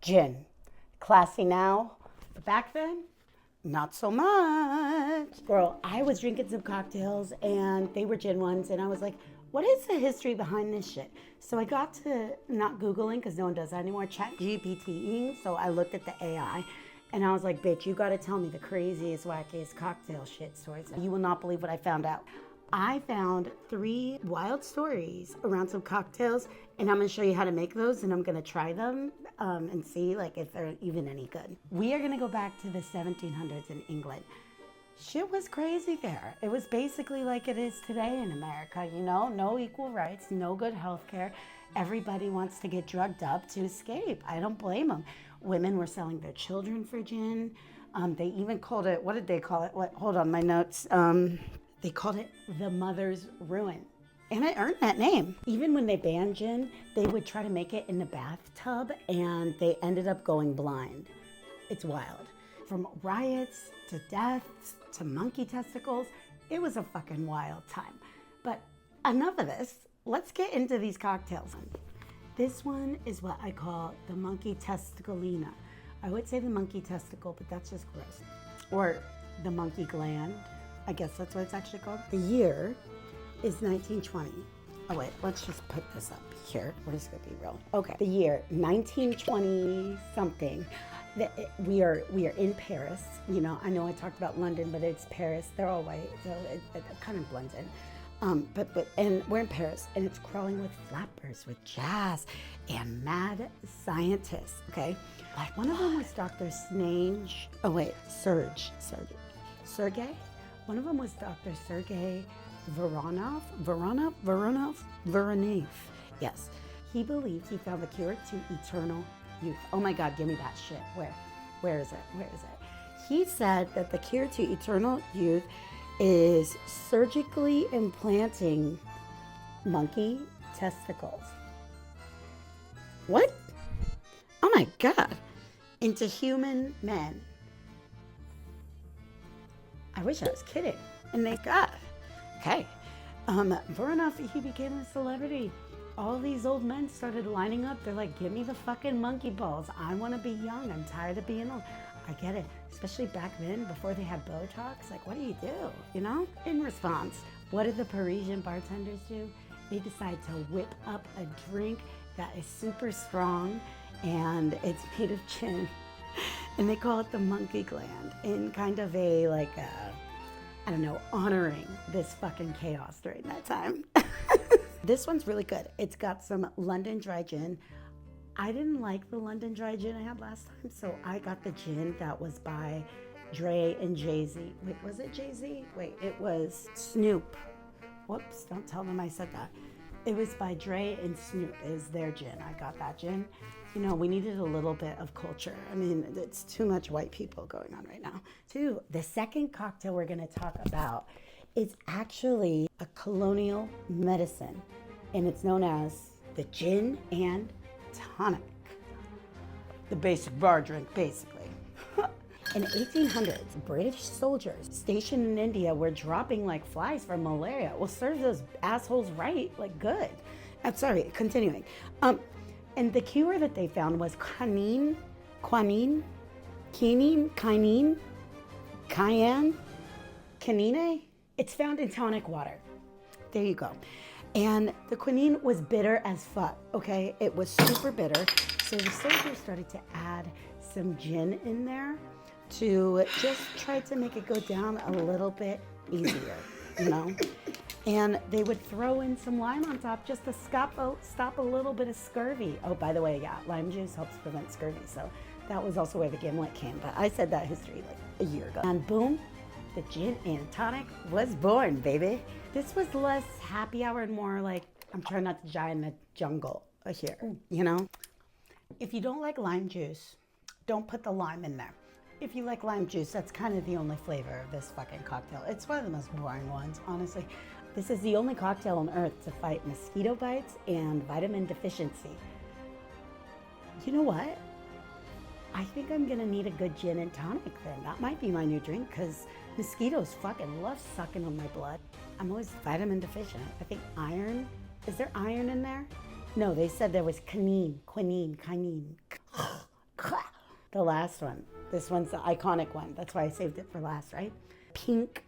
Gin. Classy now, but back then, not so much. Girl, I was drinking some cocktails and they were gin ones, and I was like, what is the history behind this shit? So I got to not Googling, because no one does that anymore, chat GPTing. So I looked at the AI and I was like, bitch, you gotta tell me the craziest, wackiest cocktail shit stories. You will not believe what I found out. I found 3 wild stories around some cocktails, and I'm gonna show you how to make those, and I'm gonna try them and see like if they're even any good. We are gonna go back to the 1700s in England. Shit was crazy there. It was basically like it is today in America, you know? No equal rights, no good health care. Everybody wants to get drugged up to escape. I don't blame them. Women were selling their children for gin. They even called it, what did they call it? What? Hold on, my notes. They called it the mother's ruin. And it earned that name. Even when they banned gin, they would try to make it in the bathtub, and they ended up going blind. It's wild. From riots to deaths to monkey testicles, it was a fucking wild time. But enough of this. Let's get into these cocktails. This one is what I call the monkey testicolina. I would say the monkey testicle, but that's just gross. Or the monkey gland. I guess that's what it's actually called. The year is 1920. Oh wait, let's just put this up here. We're just gonna be real. Okay, the year 1920 something. We are in Paris. You know, I know I talked about London, but it's Paris. They're all white, so it kind of blends in. And we're in Paris, and it's crawling with flappers, with jazz, and mad scientists. Okay, like one of them was Dr. Snage. Oh wait, Sergey. One of them was Dr. Sergey Voronov. Yes. He believed he found the cure to eternal youth. Oh my God, give me that shit. Where is it? He said that the cure to eternal youth is surgically implanting monkey testicles. What? Oh my God. Into human men. I wish I was kidding. And they got, okay. Voronov, he became a celebrity. All these old men started lining up. They're like, give me the fucking monkey balls. I want to be young. I'm tired of being old. I get it. Especially back then, before they had Botox. Like, what do you do? You know? In response, what did the Parisian bartenders do? They decide to whip up a drink that is super strong, and it's made of gin. And they call it the Monkey Gland, in kind of a, like, I don't know, honoring this fucking chaos during that time. This one's really good. It's got some London dry gin. I didn't like the London dry gin I had last time, so I got the gin that was by Dre and Jay-Z. Wait, was it Jay-Z? Wait, it was Snoop. Whoops, don't tell them I said that. It was by Dre and Snoop is their gin. I got that gin. You know, we needed a little bit of culture. I mean, it's too much white people going on right now. Too, the second cocktail we're gonna talk about is actually a colonial medicine, and it's known as the Gin and Tonic. The basic bar drink, basically. In 1800s, British soldiers stationed in India were dropping like flies from malaria. Well, serve those assholes right, like good. I'm sorry, continuing. And the cure that they found was quinine, quinine. It's found in tonic water. There you go. And the quinine was bitter as fuck, okay? It was super bitter. So the soldiers started to add some gin in there to just try to make it go down a little bit easier, you know? And they would throw in some lime on top just to stop a little bit of scurvy. Oh, by the way, yeah, lime juice helps prevent scurvy. So that was also where the gimlet came. But I said that history like a year ago. And boom, the Gin and Tonic was born, baby. This was less happy hour and more like, I'm trying not to die in the jungle here, you know? If you don't like lime juice, don't put the lime in there. If you like lime juice, that's kind of the only flavor of this fucking cocktail. It's one of the most boring ones, honestly. This is the only cocktail on earth to fight mosquito bites and vitamin deficiency. You know what? I think I'm gonna need a good gin and tonic then. That might be my new drink, because mosquitoes fucking love sucking on my blood. I'm always vitamin deficient. I think iron. Is there iron in there? No, they said there was quinine. The last one. This one's the iconic one. That's why I saved it for last, right? Pink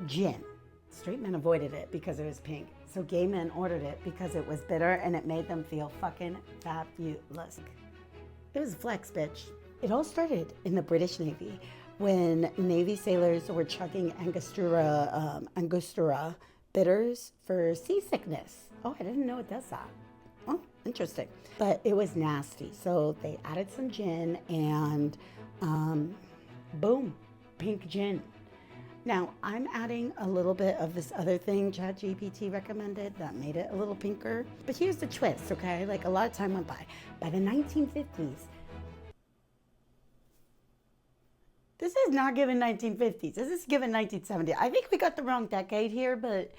gin. Straight men avoided it because it was pink. So gay men ordered it because it was bitter and it made them feel fucking fabulous. It was flex, bitch. It all started in the British Navy when Navy sailors were chugging Angostura bitters for seasickness. Oh, I didn't know it does that. Oh, interesting. But it was nasty. So they added some gin and boom, pink gin. Now, I'm adding a little bit of this other thing ChatGPT recommended that made it a little pinker. But here's the twist, okay? Like a lot of time went by. By the 1950s, this is not given 1950s. This is given 1970s. I think we got the wrong decade here, but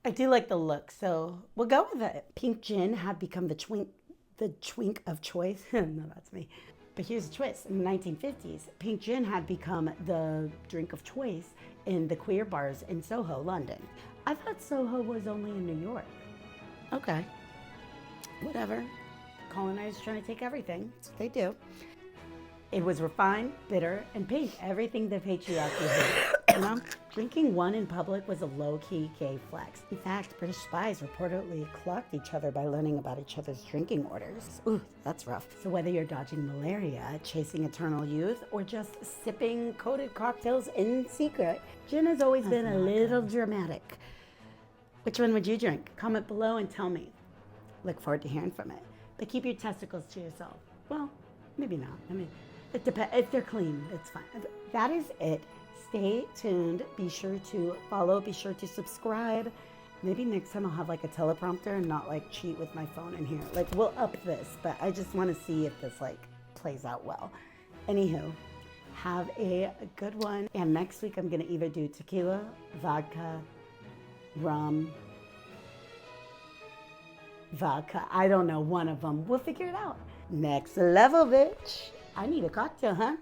I do like the look, so we'll go with it. Pink gin had become the twink of choice. No, that's me. But here's the twist. In the 1950s, pink gin had become the drink of choice in the queer bars in Soho, London. I thought Soho was only in New York. Okay, whatever. Colonized trying to take everything. That's what they do. It was refined, bitter, and pink. Everything the patriarchy hated. You know? Drinking one in public was a low-key gay flex. In fact, British spies reportedly clocked each other by learning about each other's drinking orders. Ooh, that's rough. So whether you're dodging malaria, chasing eternal youth, or just sipping coated cocktails in secret, gin has always been a little dramatic. Which one would you drink? Comment below and tell me. Look forward to hearing from it. But keep your testicles to yourself. Well, maybe not. I mean, it depends. If they're clean, it's fine. That is it. Stay tuned. Be sure to follow. Be sure to subscribe. Maybe next time I'll have like a teleprompter and not like cheat with my phone in here. Like we'll up this, but I just want to see if this like plays out well. Anywho, have a good one. And next week I'm going to either do tequila, vodka, rum, vodka. I don't know, one of them. We'll figure it out. Next level, bitch. I need a cocktail, huh?